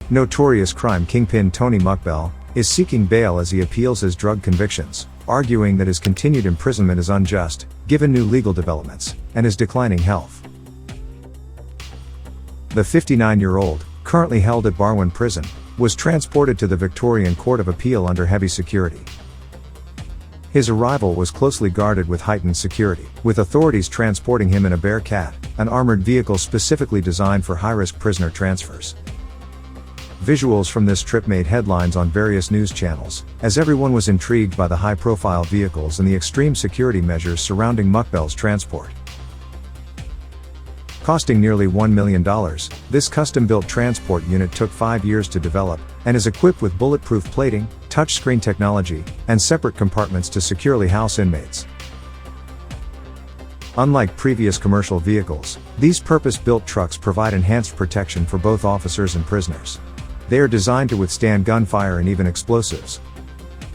Notorious crime kingpin Tony Mokbel is seeking bail as he appeals his drug convictions, arguing that his continued imprisonment is unjust, given new legal developments, and his declining health. The 59-year-old, currently held at Barwon Prison, was transported to the Victorian Court of Appeal under heavy security. His arrival was closely guarded with heightened security, with authorities transporting him in a Bearcat, an armored vehicle specifically designed for high-risk prisoner transfers. Visuals from this trip made headlines on various news channels, as everyone was intrigued by the high-profile vehicles and the extreme security measures surrounding Mokbel's transport. Costing nearly $1 million, this custom-built transport unit took 5 years to develop, and is equipped with bulletproof plating, touchscreen technology, and separate compartments to securely house inmates. Unlike previous commercial vehicles, these purpose-built trucks provide enhanced protection for both officers and prisoners. They are designed to withstand gunfire and even explosives.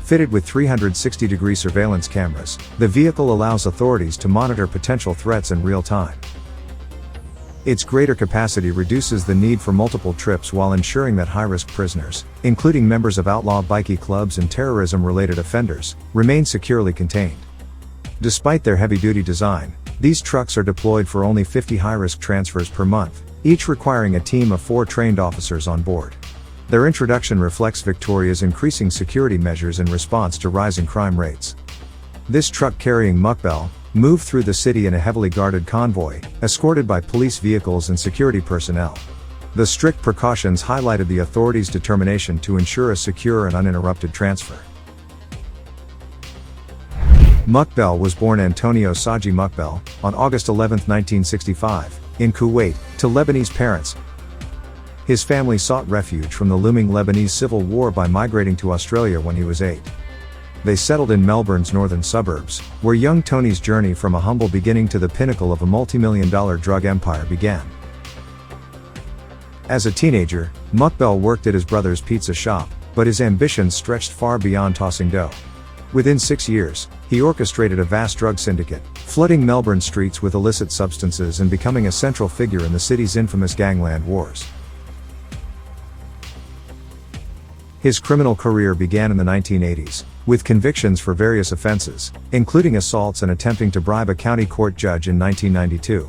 Fitted with 360-degree surveillance cameras, the vehicle allows authorities to monitor potential threats in real time. Its greater capacity reduces the need for multiple trips while ensuring that high-risk prisoners, including members of outlaw bikie clubs and terrorism-related offenders, remain securely contained. Despite their heavy-duty design, these trucks are deployed for only 50 high-risk transfers per month, each requiring a team of 4 trained officers on board. Their introduction reflects Victoria's increasing security measures in response to rising crime rates. This truck carrying Mokbel moved through the city in a heavily guarded convoy, escorted by police vehicles and security personnel. The strict precautions highlighted the authorities' determination to ensure a secure and uninterrupted transfer. Mokbel was born Antonio Saji Mokbel on August 11, 1965, in Kuwait, to Lebanese parents. His family sought refuge from the looming Lebanese civil war by migrating to Australia when he was 8. They settled in Melbourne's northern suburbs, where young Tony's journey from a humble beginning to the pinnacle of a multi-million-dollar drug empire began. As a teenager, Mokbel worked at his brother's pizza shop, but his ambitions stretched far beyond tossing dough. Within 6 years, he orchestrated a vast drug syndicate, flooding Melbourne streets with illicit substances and becoming a central figure in the city's infamous gangland wars. His criminal career began in the 1980s, with convictions for various offenses, including assaults and attempting to bribe a county court judge in 1992.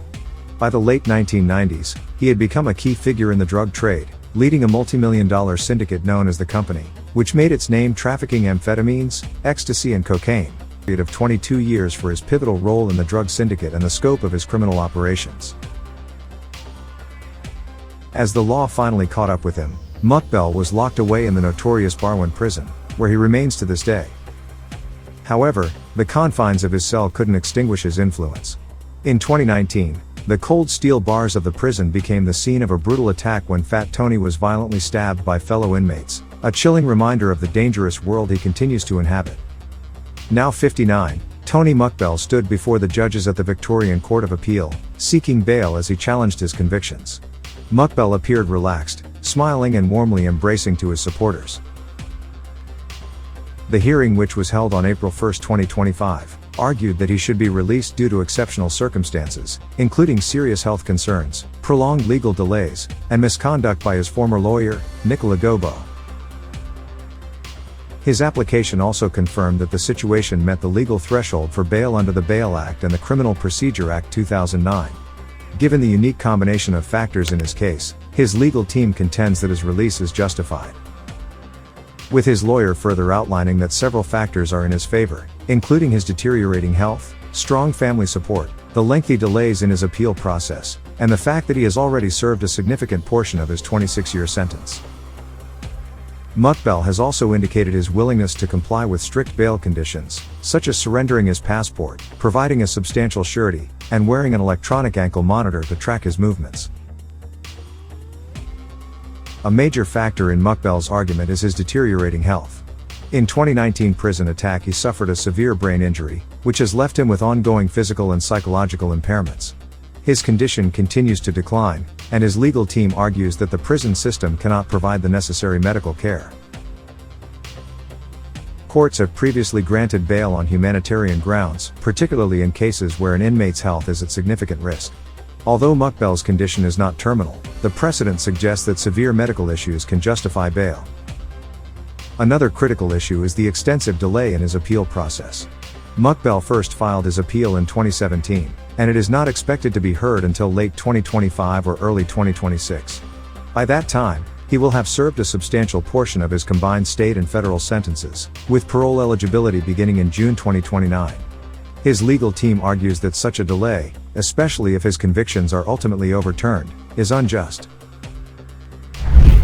By the late 1990s, he had become a key figure in the drug trade, leading a multi-million-dollar syndicate known as the Company, which made its name trafficking amphetamines, ecstasy and cocaine. A period of 22 years for his pivotal role in the drug syndicate and the scope of his criminal operations. As the law finally caught up with him, Mokbel was locked away in the notorious Barwon prison, where he remains to this day. However, the confines of his cell couldn't extinguish his influence. In 2019, the cold steel bars of the prison became the scene of a brutal attack when Fat Tony was violently stabbed by fellow inmates, a chilling reminder of the dangerous world he continues to inhabit. Now 59, Tony Mokbel stood before the judges at the Victorian Court of Appeal, seeking bail as he challenged his convictions. Mokbel appeared relaxed, smiling and warmly embracing to his supporters. The hearing, which was held on April 1, 2025, argued that he should be released due to exceptional circumstances, including serious health concerns, prolonged legal delays, and misconduct by his former lawyer, Nicola Gobbo. His application also confirmed that the situation met the legal threshold for bail under the Bail Act and the Criminal Procedure Act 2009. Given the unique combination of factors in his case, his legal team contends that his release is justified, with his lawyer further outlining that several factors are in his favor, including his deteriorating health, strong family support, the lengthy delays in his appeal process, and the fact that he has already served a significant portion of his 26-year sentence. Mokbel has also indicated his willingness to comply with strict bail conditions, such as surrendering his passport, providing a substantial surety, and wearing an electronic ankle monitor to track his movements. A major factor in Mokbel's argument is his deteriorating health. In 2019 prison attack he suffered a severe brain injury, which has left him with ongoing physical and psychological impairments. His condition continues to decline, and his legal team argues that the prison system cannot provide the necessary medical care. Courts have previously granted bail on humanitarian grounds, particularly in cases where an inmate's health is at significant risk. Although Mokbel's condition is not terminal, the precedent suggests that severe medical issues can justify bail. Another critical issue is the extensive delay in his appeal process. Mokbel first filed his appeal in 2017, and it is not expected to be heard until late 2025 or early 2026. By that time, he will have served a substantial portion of his combined state and federal sentences, with parole eligibility beginning in June 2029. His legal team argues that such a delay, especially if his convictions are ultimately overturned, is unjust.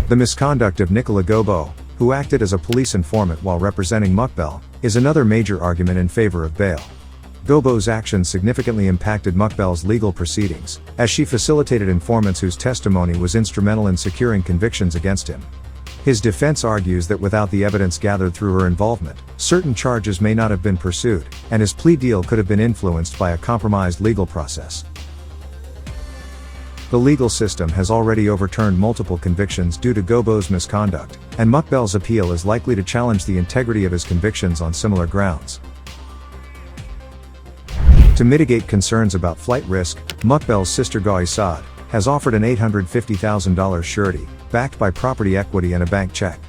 The misconduct of Nicola Gobbo, who acted as a police informant while representing Mokbel, is another major argument in favor of bail. Gobbo's actions significantly impacted Mokbel's legal proceedings, as she facilitated informants whose testimony was instrumental in securing convictions against him. His defense argues that without the evidence gathered through her involvement, certain charges may not have been pursued, and his plea deal could have been influenced by a compromised legal process. The legal system has already overturned multiple convictions due to Gobbo's misconduct, and Mokbel's appeal is likely to challenge the integrity of his convictions on similar grounds. To mitigate concerns about flight risk, Mokbel's sister Gawi Saad has offered an $850,000 surety, backed by property equity and a bank check.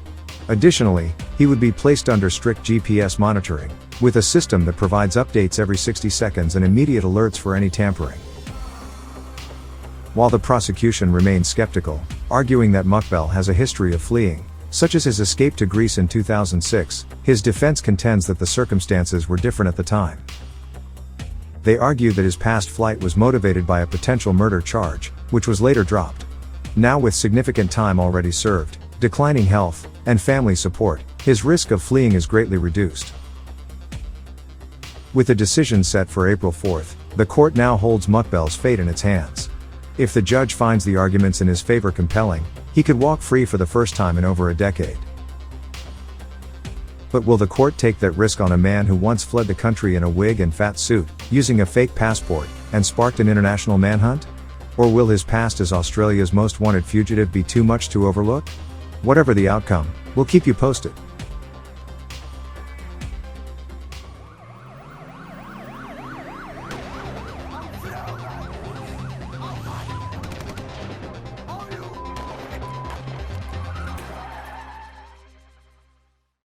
Additionally, he would be placed under strict GPS monitoring, with a system that provides updates every 60 seconds and immediate alerts for any tampering. While the prosecution remains skeptical, arguing that Mokbel has a history of fleeing, such as his escape to Greece in 2006, his defense contends that the circumstances were different at the time. They argue that his past flight was motivated by a potential murder charge, which was later dropped. Now with significant time already served, declining health, and family support, his risk of fleeing is greatly reduced. With the decision set for April 4th, the court now holds Mokbel's fate in its hands. If the judge finds the arguments in his favor compelling, he could walk free for the first time in over a decade. But will the court take that risk on a man who once fled the country in a wig and fat suit, using a fake passport, and sparked an international manhunt? Or will his past as Australia's most wanted fugitive be too much to overlook? Whatever the outcome, we'll keep you posted.